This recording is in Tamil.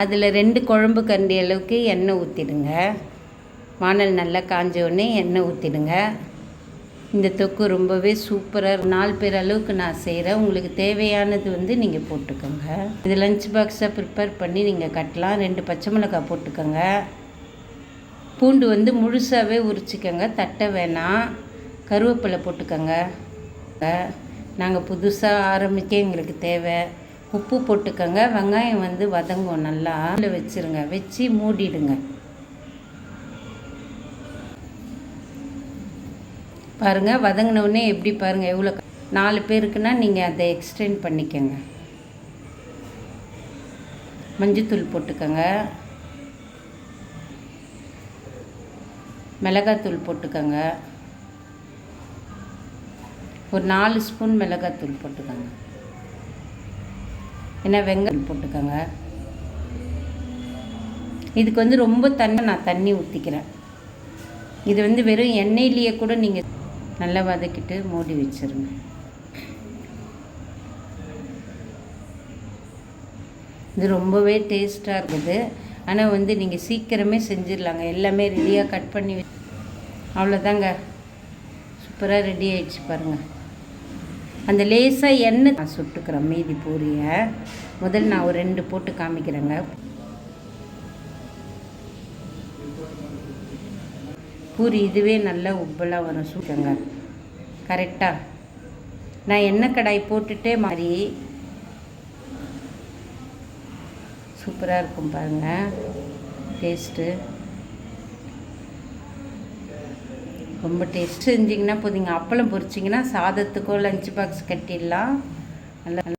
அதில் 2 குழம்பு கரண்டி அளவுக்கு எண்ணெய் ஊற்றிடுங்க. வானல் நல்லா காஞ்ச உடனே எண்ணெய் ஊற்றிடுங்க. இந்த தொக்கு ரொம்பவே சூப்பராக 4 பேர் அளவுக்கு நான் செய்கிறேன். உங்களுக்கு தேவையானது நீங்கள் போட்டுக்கோங்க. இது லஞ்ச் பாக்ஸாக ப்ரிப்பேர் பண்ணி நீங்கள் கட்டலாம். 2 பச்சை மிளகாய் போட்டுக்கோங்க. பூண்டு முழுசாகவே உரிச்சிக்கோங்க, தட்டை வேணாம். கருவேப்பிலை போட்டுக்கோங்க. நாங்கள் புதுசாக ஆரம்பிக்க எங்களுக்கு தேவை. உப்பு போட்டுக்கோங்க. வெங்காயம் வதங்கும், நல்லா வச்சுருங்க. வச்சு மூடிடுங்க. பாருங்கள், வதங்கினவுடனே எப்படி பாருங்கள், எவ்வளோ 4 பேருக்குன்னா நீங்கள் அதை எக்ஸ்டெண்ட் பண்ணிக்கோங்க. மஞ்சத்தூள் போட்டுக்கோங்க. மிளகாத்தூள் போட்டுக்கோங்க. ஒரு 4 ஸ்பூன் மிளகாத்தூள் போட்டுக்கோங்க. ஏன்னா வெங்காயம் போட்டுக்கோங்க. இதுக்கு ரொம்ப நான் தண்ணி ஊற்றிக்கிறேன். இது வெறும் எண்ணெயிலேயே கூட நீங்கள் நல்லா வதக்கிட்டு மூடி வச்சுருங்க. இது ரொம்பவே டேஸ்ட்டாக இருக்குது. ஆனால் நீங்கள் சீக்கிரமே செஞ்சிடலாங்க. எல்லாமே ரெடியாக கட் பண்ணி அவ்வளோதாங்க. சூப்பராக ரெடி ஆகிடுச்சு பாருங்கள். அந்த லேசாக எண்ணெய் நான் சுட்டுக்கிறேன். மீதி பூரியை முதல்ல நான் ஒரு 2 போட்டு காமிக்கிறேங்க. பூரி இதுவே நல்லா உப்பெல்லாம் வரும். சுட்டுங்க கரெக்டாக. நான் எண்ணெய் கடாய் போட்டுட்டே மாதிரி சூப்பராக இருக்கும் பாருங்கள். டேஸ்ட்டு ரொம்ப டேஸ்ட். செஞ்சிங்கன்னா போதுங்க. அப்பளம் பொரிச்சிங்கன்னா சாதத்துக்கோ லஞ்ச் பாக்ஸ் கட்டிடலாம். நல்லா